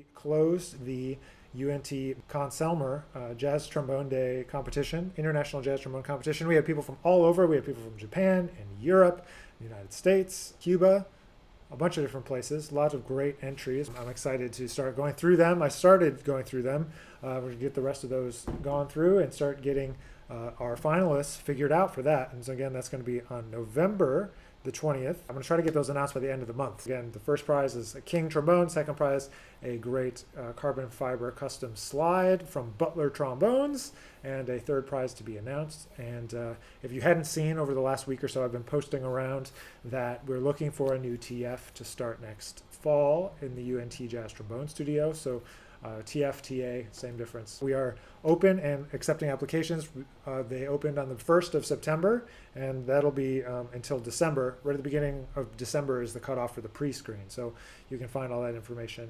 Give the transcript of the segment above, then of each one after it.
we closed the UNT Conselmer Jazz Trombone Day competition, International Jazz Trombone Competition. We had people from all over. We had people from Japan and Europe, the United States, Cuba, a bunch of different places, lots of great entries. I'm excited to start going through them. I started going through them. We're going to get the rest of those gone through and start getting our finalists figured out for that. And so again, that's going to be on November the 20th. I'm going to try to get those announced by the end of the month. Again, the first prize is a King trombone. Second prize, a great carbon fiber custom slide from Butler Trombones. And a third prize to be announced. And if you hadn't seen over the last week or so, I've been posting around that we're looking for a new TF to start next fall in the UNT Jazz Trombone Studio. So TF, TA, same difference. We are open and accepting applications. They opened on the 1st of September, and that'll be until December. Right at the beginning of December is the cutoff for the pre-screen. So you can find all that information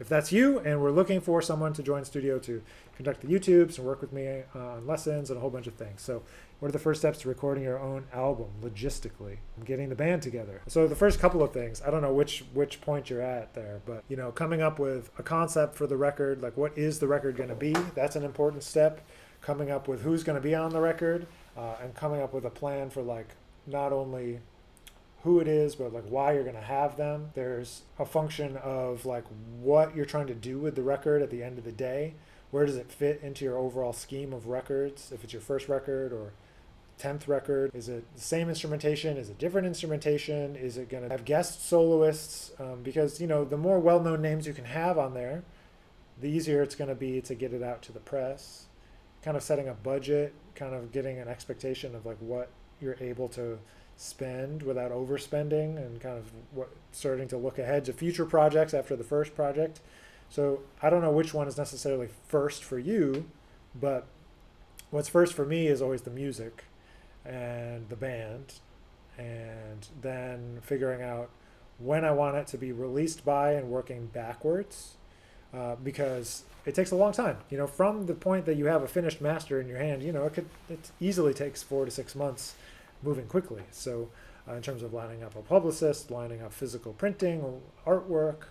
if that's you, and we're looking for someone to join studio to conduct the YouTubes and work with me on lessons and a whole bunch of things. So what are the first steps to recording your own album logistically and getting the band together? So the first couple of things, I don't know which point you're at there, but coming up with a concept for the record, like what is the record going to be? That's an important step. Coming up with who's going to be on the record, and coming up with a plan for like not only who it is, but like why you're going to have them. There's a function of like what you're trying to do with the record at the end of the day. Where does it fit into your overall scheme of records? If it's your first record or 10th record, is it the same instrumentation? Is it different instrumentation? Is it going to have guest soloists? Because the more well-known names you can have on there, the easier it's going to be to get it out to the press. Kind of setting a budget, kind of getting an expectation of like what you're able to spend without overspending, and kind of starting to look ahead to future projects after the first project. So I don't know which one is necessarily first for you, but what's first for me is always the music and the band, and then figuring out when I want it to be released by and working backwards, because it takes a long time. From the point that you have a finished master in your hand, it easily takes 4 to 6 months, moving quickly. So in terms of lining up a publicist, lining up physical printing, artwork,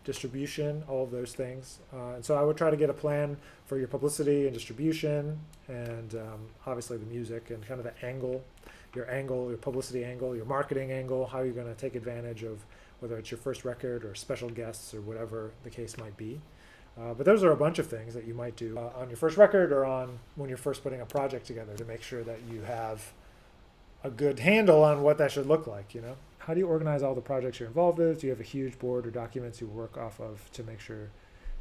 distribution, all of those things. And so I would try to get a plan for your publicity and distribution, and obviously the music and kind of the angle, your publicity angle, your marketing angle, how you're going to take advantage of whether it's your first record or special guests or whatever the case might be. But those are a bunch of things that you might do on your first record or on when you're first putting a project together to make sure that you have a good handle on what that should look like. How do you organize all the projects you're involved with? Do you have a huge board or documents you work off of to make sure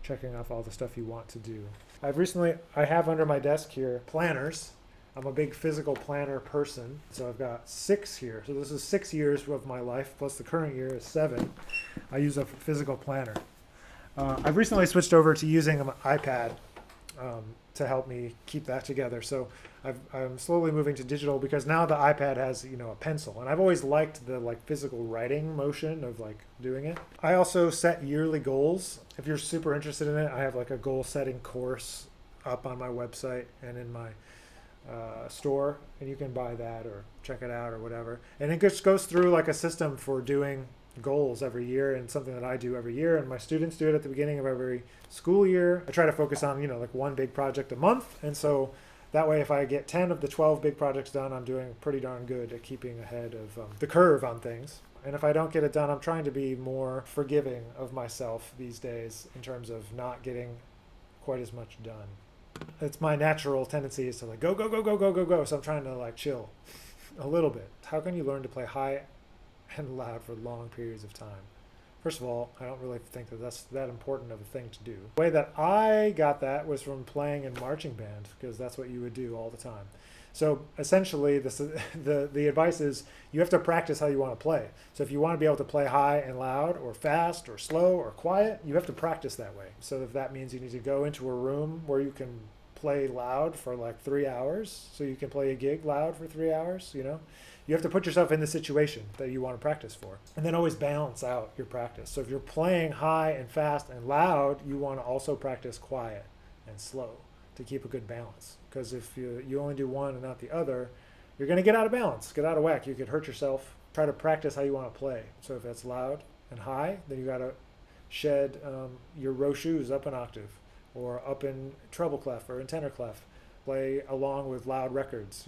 checking off all the stuff you want to do? I have under my desk here planners. I'm a big physical planner person, so I've got 6 here. So this is 6 years of my life, plus the current year is 7. I use a physical planner. I've recently switched over to using an iPad to help me keep that together. So I'm slowly moving to digital because now the iPad has a pencil, and I've always liked the like physical writing motion of like doing it. I also set yearly goals. If you're super interested in it, I have like a goal setting course up on my website and in my store, and you can buy that or check it out or whatever. And it just goes through like a system for doing goals every year, and something that I do every year, and my students do it at the beginning of every school year. I try to focus on like one big project a month, and so that way if I get 10 of the 12 big projects done, I'm doing pretty darn good at keeping ahead of the curve on things. And if I don't get it done, I'm trying to be more forgiving of myself these days in terms of not getting quite as much done. It's my natural tendency is to like go, go, go, go, go, go, go. So I'm trying to like chill a little bit. How can you learn to play high and loud for long periods of time? First of all, I don't really think that that's that important of a thing to do. The way that I got that was from playing in marching band, because that's what you would do all the time. So essentially, the advice is you have to practice how you want to play. So if you want to be able to play high and loud or fast or slow or quiet, you have to practice that way. So if that means you need to go into a room where you can play loud for like 3 hours, so you can play a gig loud for 3 hours, you have to put yourself in the situation that you want to practice for, and then always balance out your practice. So if you're playing high and fast and loud, you want to also practice quiet and slow to keep a good balance. Because if you only do one and not the other, you're going to get out of balance, get out of whack. You could hurt yourself. Try to practice how you want to play. So if it's loud and high, then you got to shed your row shoes up an octave, or up in treble clef or in tenor clef. Play along with loud records,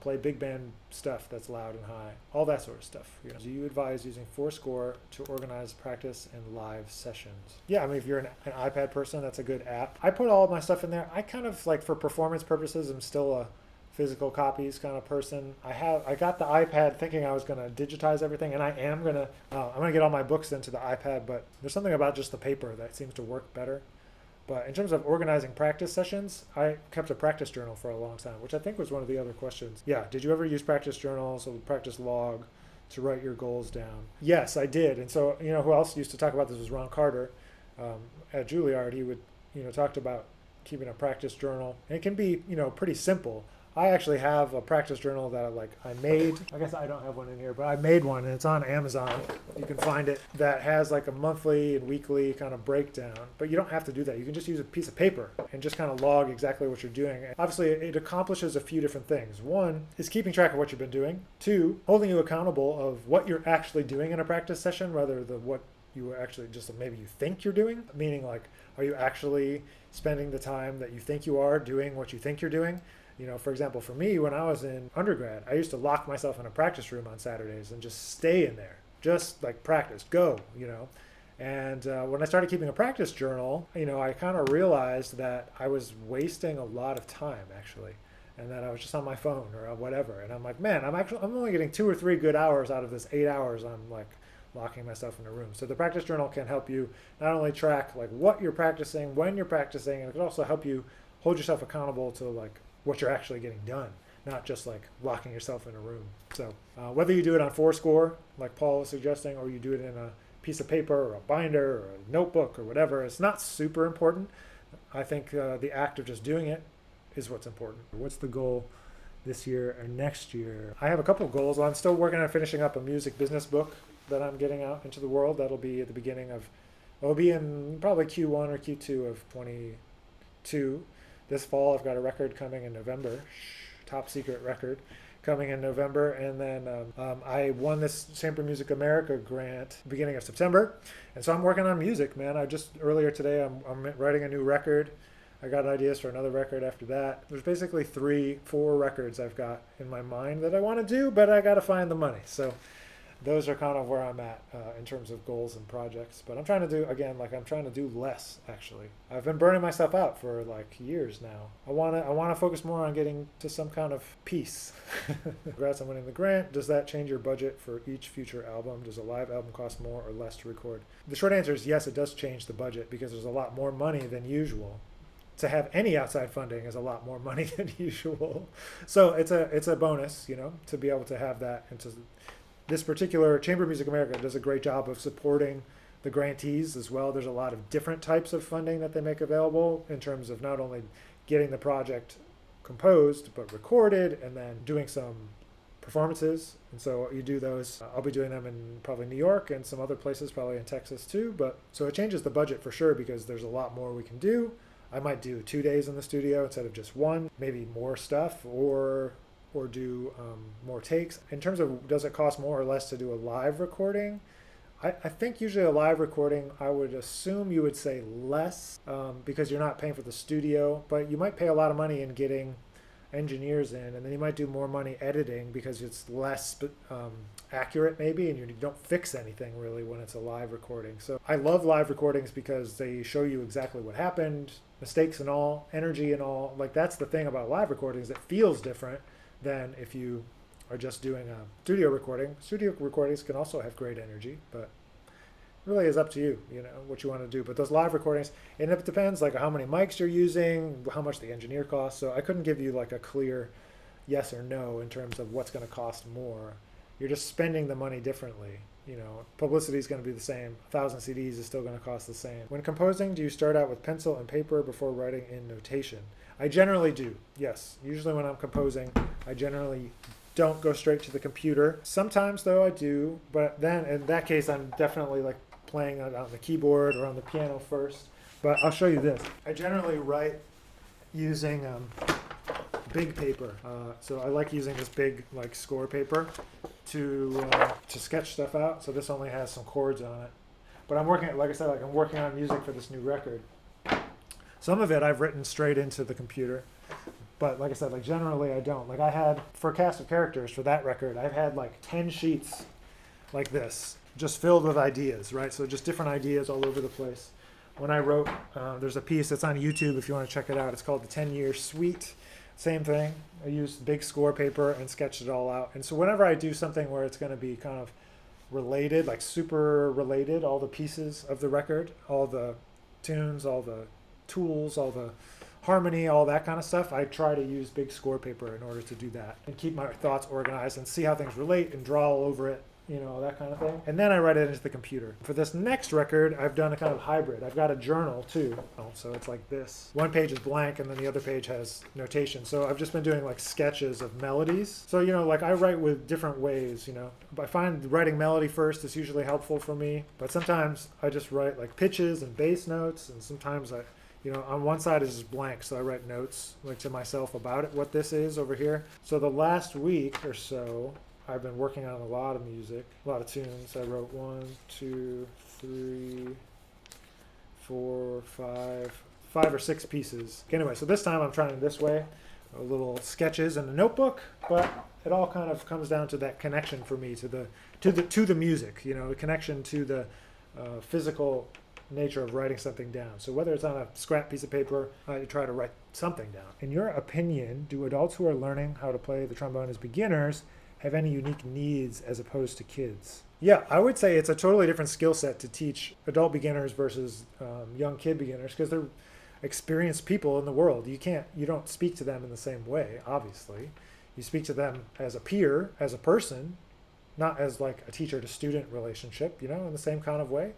play big band stuff that's loud and high, all that sort of stuff. Do you advise using ForScore to organize practice and live sessions? Yeah, I mean, if you're an iPad person, that's a good app. I put all of my stuff in there. I kind of, like, for performance purposes, I'm still a physical copies kind of person. I got the iPad thinking I was going to digitize everything, and I'm going to get all my books into the iPad, but there's something about just the paper that seems to work better. But in terms of organizing practice sessions, I kept a practice journal for a long time, which I think was one of the other questions. Yeah, did you ever use practice journals or practice log to write your goals down? Yes, I did. And so, who else used to talk about this was Ron Carter at Juilliard. He would, talked about keeping a practice journal. And it can be, pretty simple. I actually have a practice journal that I made. I guess I don't have one in here, but I made one, and it's on Amazon. You can find it, that has like a monthly and weekly kind of breakdown. But you don't have to do that. You can just use a piece of paper and just kind of log exactly what you're doing. Obviously, it accomplishes a few different things. One is keeping track of what you've been doing. Two, holding you accountable of what you're actually doing in a practice session, rather than what you actually just maybe you think you're doing. Meaning, like, are you actually spending the time that you think you are doing what you think you're doing? For example, for me, when I was in undergrad, I used to lock myself in a practice room on Saturdays and just stay in there, just like practice, go. And when I started keeping a practice journal, I kind of realized that I was wasting a lot of time, actually, and that I was just on my phone or whatever. And I'm like, man, I'm only getting 2 or 3 good hours out of this 8 hours I'm like locking myself in a room. So the practice journal can help you not only track like what you're practicing, when you're practicing, and it can also help you hold yourself accountable to like what you're actually getting done, not just like locking yourself in a room. So whether you do it on ForScore, like Paul was suggesting, or you do it in a piece of paper or a binder or a notebook or whatever, it's not super important. I think the act of just doing it is what's important. What's the goal this year or next year? I have a couple of goals. I'm still working on finishing up a music business book that I'm getting out into the world. That'll be at the beginning of, it'll be in probably Q1 or Q2 of 22. This fall, I've got a record coming in November, top secret record coming in November. And then I won this Chamber Music America grant beginning of September. And so I'm working on music, man. Earlier today, I'm writing a new record. I got ideas for another record after that. There's basically 3-4 records I've got in my mind that I want to do, but I got to find the money. So those are kind of where I'm at in terms of goals and projects. But I'm trying to do less, actually. I've been burning myself out for like years now. I want to focus more on getting to some kind of peace. Congrats on winning the grant. Does that change your budget for each future album? Does a live album cost more or less to record? The short answer is yes, it does change the budget because there's a lot more money than usual. To have any outside funding is a lot more money than usual. So it's a bonus, to be able to have that and to this particular Chamber Music America does a great job of supporting the grantees as well. There's a lot of different types of funding that they make available in terms of not only getting the project composed, but recorded and then doing some performances. And so you do those. I'll be doing them in probably New York and some other places, probably in Texas too. But so it changes the budget for sure because there's a lot more we can do. I might do 2 days in the studio instead of just 1, maybe more stuff or do more takes. In terms of does it cost more or less to do a live recording, I think usually a live recording, I would assume you would say less because you're not paying for the studio, but you might pay a lot of money in getting engineers in, and then you might do more money editing because it's less accurate maybe, and you don't fix anything really when it's a live recording. So I love live recordings because they show you exactly what happened, mistakes and all, energy and all. Like that's the thing about live recordings, it feels different than if you are just doing a studio recording. Studio recordings can also have great energy, but it really is up to you, what you want to do. But those live recordings, and it depends like how many mics you're using, how much the engineer costs. So I couldn't give you like a clear yes or no in terms of what's going to cost more. You're just spending the money differently. Publicity is going to be the same. 1,000 CDs is still going to cost the same. When composing, do you start out with pencil and paper before writing in notation? I generally do, yes. Usually when I'm composing, I generally don't go straight to the computer. Sometimes though I do, but then in that case I'm definitely like playing it on the keyboard or on the piano first. But I'll show you this. I generally write using big paper. So I like using this big like score paper to sketch stuff out. So this only has some chords on it. But I'm working, like I said, like I'm working on music for this new record. Some of it I've written straight into the computer, but like I said, like generally I don't. Like I had, for Cast of Characters for that record, I've had like 10 sheets like this, just filled with ideas, right? So just different ideas all over the place. When I wrote, there's a piece that's on YouTube if you want to check it out. It's called The 10-Year Suite. Same thing. I used big score paper and sketched it all out. And so whenever I do something where it's going to be kind of related, like super related, all the pieces of the record, all the tunes, all the tools, all the harmony, all that kind of stuff, I try to use big score paper in order to do that and keep my thoughts organized and see how things relate and draw all over it, you know, that kind of thing. And then I write it into the computer. For this next record, I've done a kind of hybrid. I've got a journal too. So it's like this. One page is blank and then the other page has notation. So I've just been doing like sketches of melodies. So, you know, like I write with different ways, you know. I find writing melody first is usually helpful for me. But sometimes I just write like pitches and bass notes. And sometimes I, you know, on one side is just blank. So I write notes like to myself about it, what this is over here. So the last week or so, I've been working on a lot of music, a lot of tunes. I wrote 1, 2, 3, 4, 5 or 6 pieces. Anyway, so this time I'm trying it this way, little sketches in a notebook, but it all kind of comes down to that connection for me to the music, you know, the connection to the physical nature of writing something down. So whether it's on a scrap piece of paper, you try to write something down. In your opinion, do adults who are learning how to play the trombone as beginners have any unique needs as opposed to kids? Yeah, I would say it's a totally different skill set to teach adult beginners versus young kid beginners, because they're experienced people in the world. You don't speak to them in the same way, obviously. You speak to them as a peer, as a person, not as like a teacher to student relationship, you know, in the same kind of way.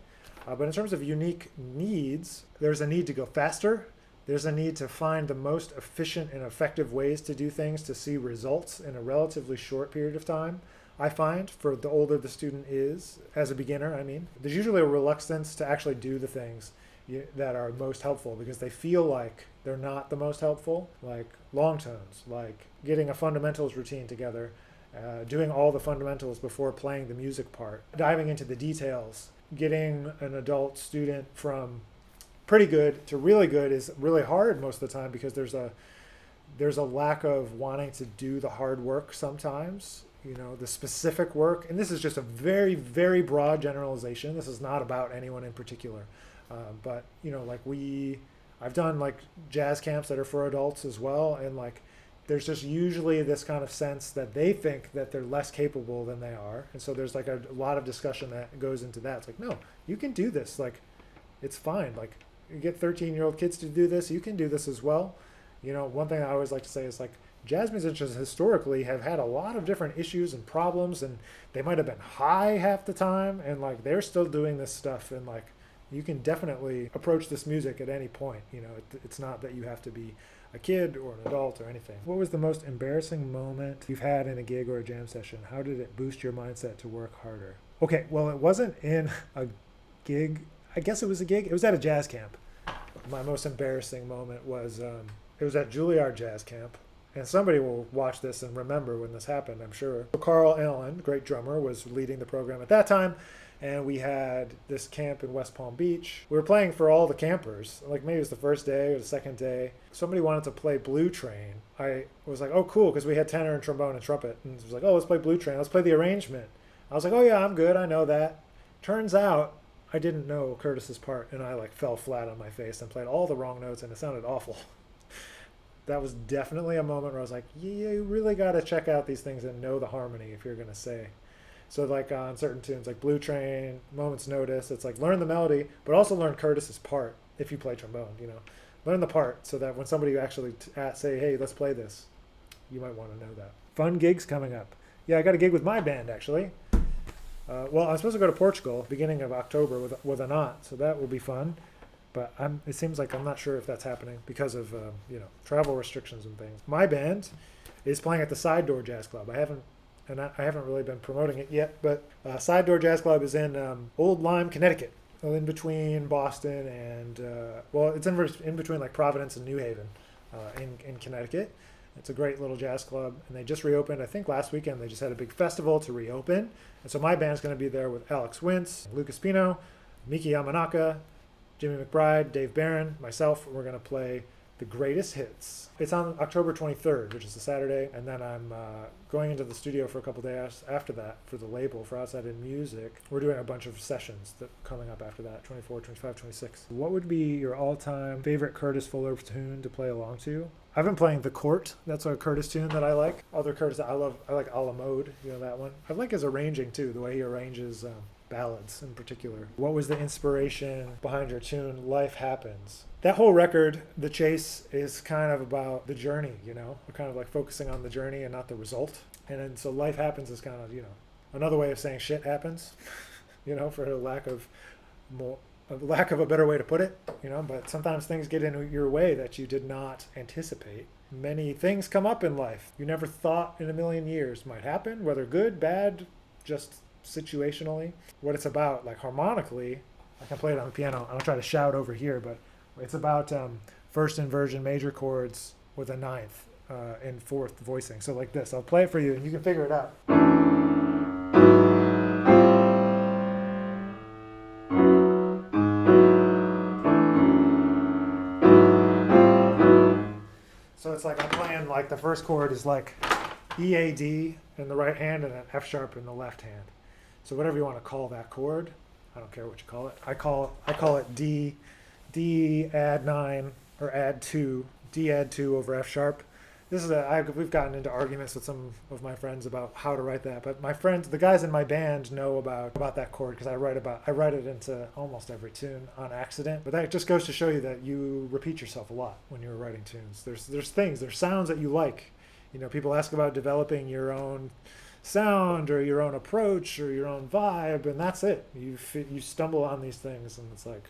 But in terms of unique needs, there's a need to go faster. There's a need to find the most efficient and effective ways to do things to see results in a relatively short period of time. I find for the older the student is, as a beginner, I mean, there's usually a reluctance to actually do the things that are most helpful because they feel like they're not the most helpful, like long tones, like getting a fundamentals routine together, doing all the fundamentals before playing the music part, diving into the details, getting an adult student from pretty good to really good is really hard most of the time because there's a lack of wanting to do the hard work sometimes, you know, the specific work. And this is just a very, very broad generalization. This is not about anyone in particular. But, you know, like I've done like jazz camps that are for adults as well. And like, there's just usually this kind of sense that they think that they're less capable than they are. And so there's like a lot of discussion that goes into that. It's like, no, you can do this. Like, it's fine. Like, you get 13-year-old kids to do this, you can do this as well. You know, one thing I always like to say is like jazz musicians historically have had a lot of different issues and problems, and they might have been high half the time, and like they're still doing this stuff, and like you can definitely approach this music at any point. You know, it's not that you have to be a kid or an adult or anything. What was the most embarrassing moment you've had in a gig or a jam session? How did it boost your mindset to work harder? Okay, well, it wasn't in a gig. I guess it was a gig. It was at a jazz camp. My most embarrassing moment was, it was at Juilliard Jazz Camp. And somebody will watch this and remember when this happened, I'm sure. Carl Allen, great drummer, was leading the program at that time. And we had this camp in West Palm Beach. We were playing for all the campers. Like maybe it was the first day or the second day. Somebody wanted to play Blue Train. I was like, oh, cool, because we had tenor and trombone and trumpet. And it was like, oh, let's play Blue Train. Let's play the arrangement. I was like, oh, yeah, I'm good. I know that. Turns out, I didn't know Curtis's part, and I like fell flat on my face and played all the wrong notes, and it sounded awful. That was definitely a moment where I was like, yeah, you really got to check out these things and know the harmony if you're going to say. So like on certain tunes, like Blue Train, Moment's Notice, it's like learn the melody, but also learn Curtis's part if you play trombone, you know. Learn the part so that when somebody actually say, hey, let's play this, you might want to know that. Fun gigs coming up. Yeah, I got a gig with my band, actually. Well, I'm supposed to go to Portugal beginning of October with an aunt, so that will be fun. But it seems like I'm not sure if that's happening because of you know, travel restrictions and things. My band is playing at the Side Door Jazz Club. I haven't really been promoting it yet, but Side Door Jazz Club is in Old Lyme, Connecticut, in between Boston and well, it's in between like Providence and New Haven, in Connecticut. It's a great little jazz club, and they just reopened. I think last weekend they just had a big festival to reopen, and so my band's going to be there with Alex Wintz, Lucas Pino, Miki Yamanaka, Jimmy McBride, Dave Barron, myself. We're going to play the greatest hits. It's on October 23rd, which is a Saturday, and then I'm going into the studio for a couple days after that for the label for Outside in Music. We're doing a bunch of sessions coming up after that, 24, 25, 26. What would be your all-time favorite Curtis Fuller tune to play along to? I've been playing The Court. That's a Curtis tune that I like. Other Curtis that I love, I like A la Mode, that one. I like his arranging too, the way he arranges ballads in particular. What was the inspiration behind your tune, Life Happens? That whole record, The Chase, is kind of about the journey, We're kind of like focusing on the journey and not the result. And then so Life Happens is kind of, another way of saying shit happens, for a lack of a better way to put it, but sometimes things get in your way that you did not anticipate. Many things come up in life you never thought in a million years might happen, whether good, bad, just situationally. What it's about, like harmonically, I can play it on the piano. I'll try to shout over here, but it's about first inversion major chords with a ninth and fourth voicing. So like this, I'll play it for you and you can figure it out. So it's like I'm playing like the first chord is like E, A, D in the right hand and an F sharp in the left hand. So whatever you want to call that chord, I don't care what you call it. I call it D add 9 or add 2, D add 2 over F sharp. This is we've gotten into arguments with some of my friends about how to write that, but my friends, the guys in my band, know about that chord because I write it into almost every tune on accident. But that just goes to show you that you repeat yourself a lot when you're writing tunes. There's sounds that you like. People ask about developing your own sound or your own approach or your own vibe, and that's it. You stumble on these things, and it's like,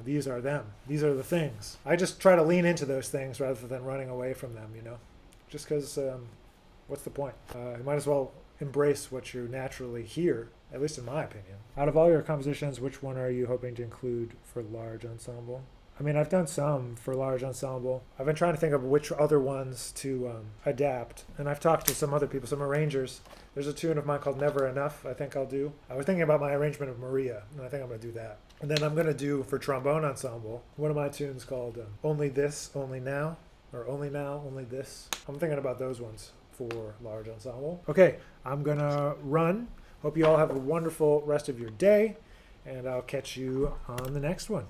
these are them. These are the things. I just try to lean into those things rather than running away from them, just because what's the point? You might as well embrace what you naturally hear, at least in my opinion. Out of all your compositions, which one are you hoping to include for large ensemble? I mean, I've done some for large ensemble. I've been trying to think of which other ones to adapt. And I've talked to some other people, some arrangers. There's a tune of mine called Never Enough I think I'll do. I was thinking about my arrangement of Maria, and I think I'm going to do that. And then I'm going to do, for trombone ensemble, one of my tunes called Only This, Only Now, or Only Now, Only This. I'm thinking about those ones for large ensemble. Okay, I'm going to run. Hope you all have a wonderful rest of your day, and I'll catch you on the next one.